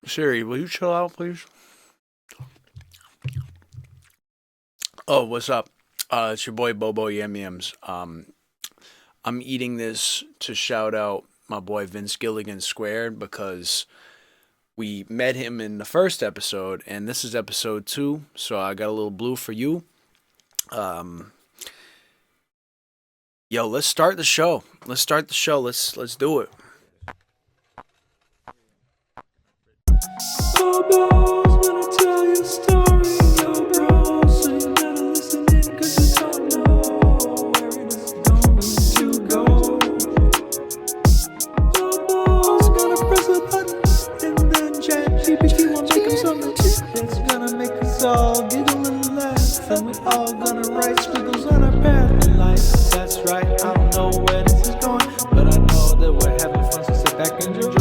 Siri, will you chill out, please? Oh, what's up? It's your boy Bobo Yum Yums. I'm eating this to shout out my boy Vince Gilligan Squared because we met him in the first episode, and this is episode 2. So I got a little blue for you. Um, Yo, let's start the show. Let's do it. Bobo's gonna tell you a story, yo, bro. So you better listen in, 'cause you don't know where it is going to go. Bobo's gonna press a button, and then ChatGPT will make him something that's gonna make us all giggle and laugh, and we're all gonna write squiggles on our path in life. That's right, I don't know where this is going, but I know that we're having fun, so sit back and enjoy.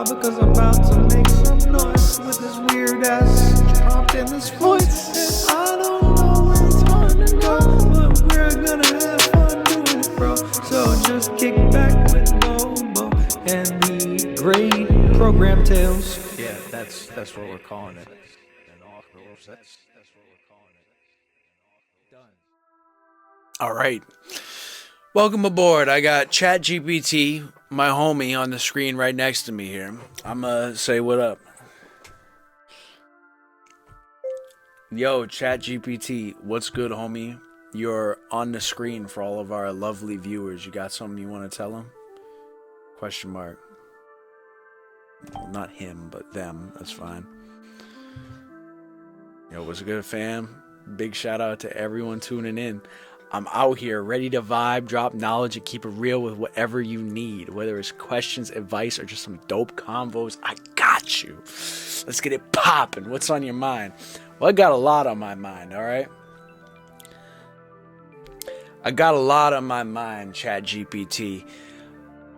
Because I'm about to make some noise with this weird ass prompt in this voice. And I don't know where it's gonna go, but we're gonna have fun doing it, bro. So just kick back with Bobo and the great program tales. Yeah, that's what we're calling it. All right. Welcome aboard. I got ChatGPT, my homie, on the screen right next to me here. I'm gonna say what up. Yo, ChatGPT, what's good, homie? You're on the screen for all of our lovely viewers. You got something you want to tell them? Question mark. Well, not him, but them. That's fine. Yo, what's good, fam? Big shout out to everyone tuning in. I'm out here ready to vibe, drop knowledge, and keep it real with whatever you need. Whether it's questions, advice, or just some dope convos, I got you. Let's get it popping. What's on your mind? Well, I got a lot on my mind, all right? I got a lot on my mind, ChatGPT.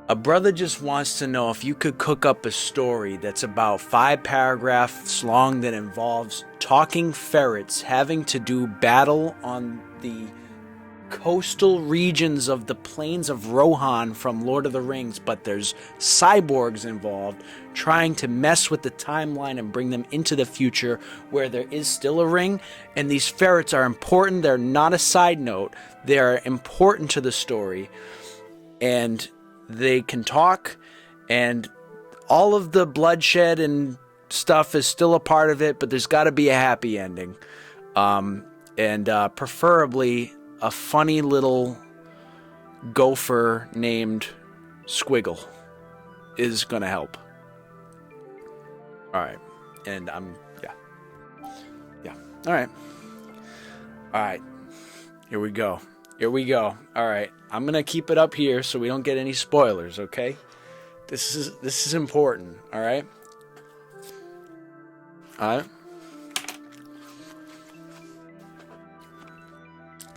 A brother just wants to know if you could cook up a story that's about 5 paragraphs long that involves talking ferrets having to do battle on the coastal regions of the plains of Rohan from Lord of the Rings, but there's cyborgs involved trying to mess with the timeline and bring them into the future where there is still a ring, and these ferrets are important. They're not a side note. They're important to the story, and they can talk, and all of the bloodshed and stuff is still a part of it, but there's got to be a happy ending, and preferably a funny little gopher named Squiggle is gonna help. All right, and yeah. All right. Here we go. All right, I'm gonna keep it up here so we don't get any spoilers. Okay, this is important. All right.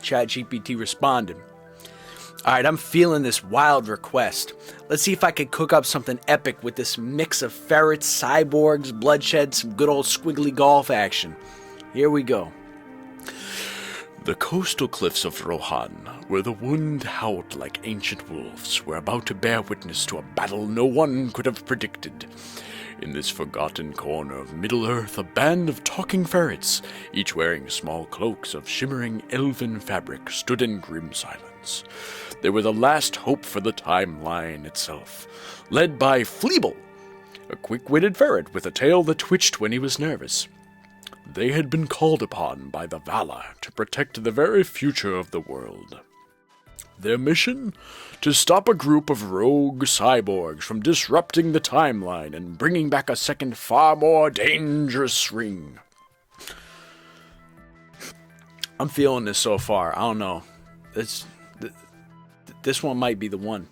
ChatGPT responded. Alright, I'm feeling this wild request. Let's see if I can cook up something epic with this mix of ferrets, cyborgs, bloodshed, some good old squiggly golf action. Here we go. The coastal cliffs of Rohan, where the wind howled like ancient wolves, were about to bear witness to a battle no one could have predicted. In this forgotten corner of Middle-earth, a band of talking ferrets, each wearing small cloaks of shimmering elven fabric, stood in grim silence. They were the last hope for the timeline itself, led by Fleeble, a quick-witted ferret with a tail that twitched when he was nervous. They had been called upon by the Vala to protect the very future of the world. Their mission? To stop a group of rogue cyborgs from disrupting the timeline and bringing back a second, far more dangerous ring. I'm feeling this so far. I don't know. This one might be the one.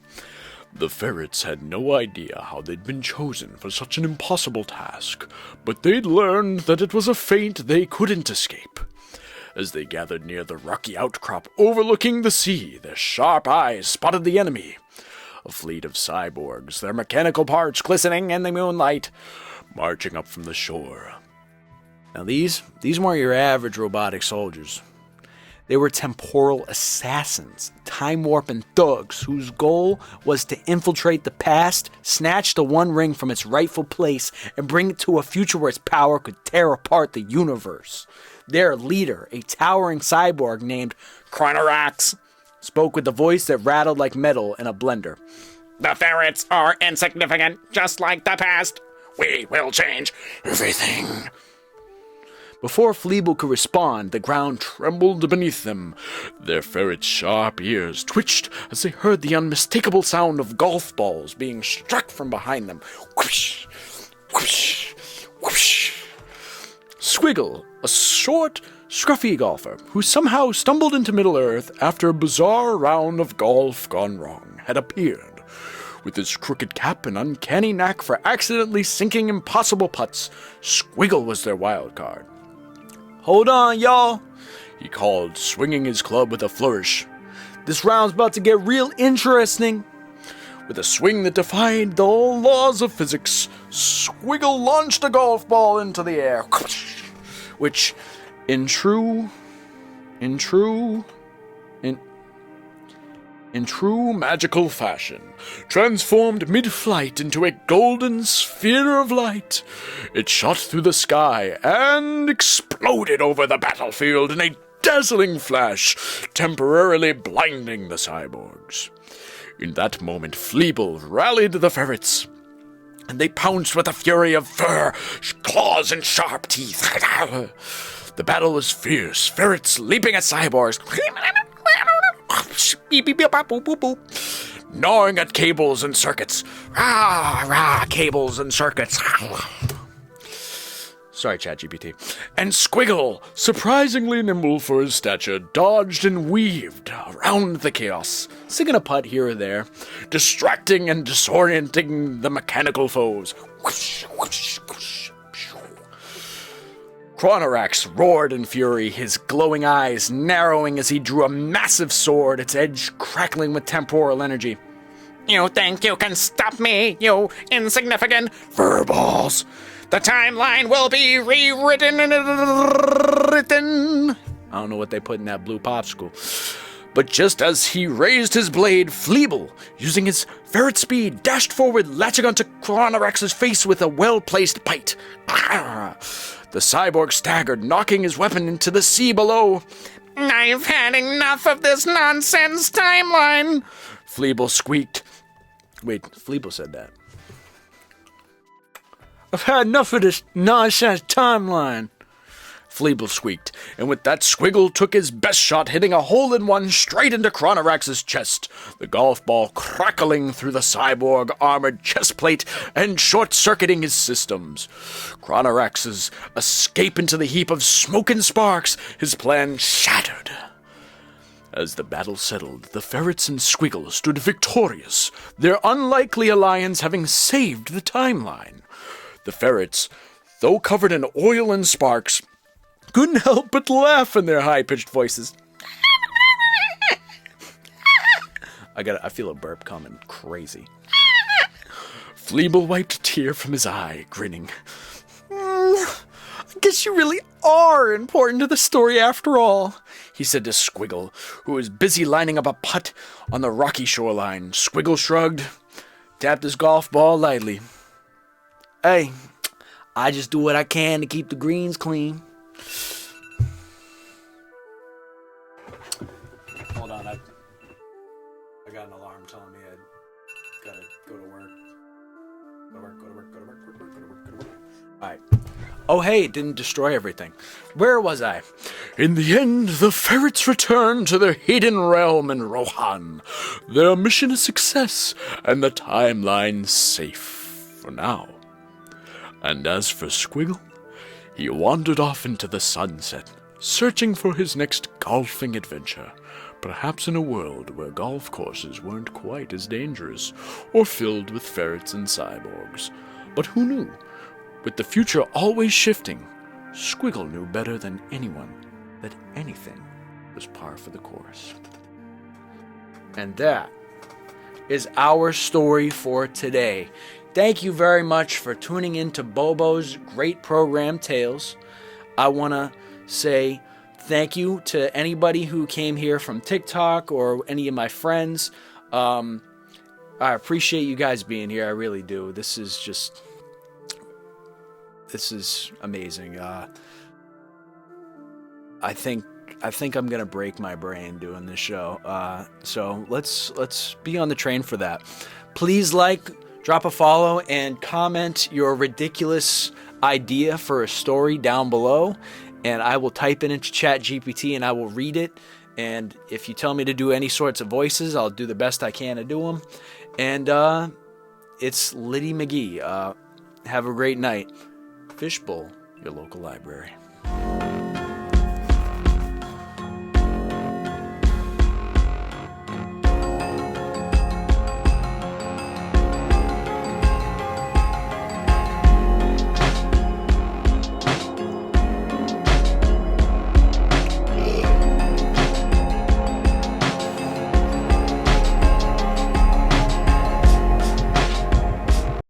The ferrets had no idea how they'd been chosen for such an impossible task, but they'd learned that it was a fate they couldn't escape. As they gathered near the rocky outcrop overlooking the sea, their sharp eyes spotted the enemy. A fleet of cyborgs, their mechanical parts glistening in the moonlight, marching up from the shore. Now these weren't your average robotic soldiers. They were temporal assassins, time-warping thugs whose goal was to infiltrate the past, snatch the One Ring from its rightful place, and bring it to a future where its power could tear apart the universe. Their leader, a towering cyborg named Chronorax, spoke with a voice that rattled like metal in a blender. The ferrets are insignificant, just like the past. We will change everything. Before Fleeble could respond, the ground trembled beneath them. Their ferret's sharp ears twitched as they heard the unmistakable sound of golf balls being struck from behind them. Whoosh, whoosh, whoosh. Squiggle, a short, scruffy golfer who somehow stumbled into Middle-earth after a bizarre round of golf gone wrong, had appeared. With his crooked cap and uncanny knack for accidentally sinking impossible putts, Squiggle was their wild card. "Hold on, y'all," he called, swinging his club with a flourish. "This round's about to get real interesting." With a swing that defied the laws of physics, Squiggle launched a golf ball into the air, which, in true magical fashion, transformed mid-flight into a golden sphere of light. It shot through the sky and exploded over the battlefield in a dazzling flash, temporarily blinding the cyborgs. In that moment, Fleeble rallied the ferrets, and they pounced with a fury of fur, claws, and sharp teeth. The battle was fierce, ferrets leaping at cyborgs, gnawing at cables and circuits. Cables and circuits. Sorry, ChatGPT. And Squiggle, surprisingly nimble for his stature, dodged and weaved around the chaos, singing a putt here or there, distracting and disorienting the mechanical foes. Whoosh, whoosh, whoosh. Chronorax roared in fury, his glowing eyes narrowing as he drew a massive sword, its edge crackling with temporal energy. You think you can stop me, you insignificant furballs? The timeline will be rewritten. I don't know what they put in that blue popsicle. But just as he raised his blade, Fleeble, using his ferret speed, dashed forward, latching onto Chronorax's face with a well-placed bite. The cyborg staggered, knocking his weapon into the sea below. I've had enough of this nonsense timeline, Fleeble squeaked. Wait, Fleeble said that. "I've had enough of this nonsense timeline," Fleeble squeaked, and with that Squiggle took his best shot, hitting a hole-in-one straight into Chronorax's chest, the golf ball crackling through the cyborg armored chest plate and short-circuiting his systems. Chronorax's escape into the heap of smoke and sparks, his plan shattered. As the battle settled, the ferrets and Squiggle stood victorious, their unlikely alliance having saved the timeline. The ferrets, though covered in oil and sparks, couldn't help but laugh in their high-pitched voices. I feel a burp coming. Crazy. Fleeble wiped a tear from his eye, grinning. I guess you really are important to the story after all, he said to Squiggle, who was busy lining up a putt on the rocky shoreline. Squiggle shrugged, tapped his golf ball lightly. "Hey, I just do what I can to keep the greens clean." Hold on, I got an alarm telling me I gotta go to work. Alright. Oh hey, it didn't destroy everything. Where was I? In the end, the ferrets returned to their hidden realm in Rohan. Their mission a success, and the timeline safe for now. And as for Squiggle, he wandered off into the sunset, searching for his next golfing adventure, perhaps in a world where golf courses weren't quite as dangerous, or filled with ferrets and cyborgs. But who knew? With the future always shifting, Squiggle knew better than anyone that anything was par for the course. And that is our story for today. Thank you very much for tuning in to Bobo's great program, Tales. I want to say Thank you to anybody who came here from TikTok or any of my friends. I appreciate you guys being here. I really do. This is amazing. I think I'm gonna break my brain doing this show. So let's be on the train for that. Please drop a follow, and comment your ridiculous idea for a story down below, and I will type it into Chat GPT and I will read it. And if you tell me to do any sorts of voices, I'll do the best I can to do them. And it's Liddy McGee. Have a great night. Fishbowl, your local library.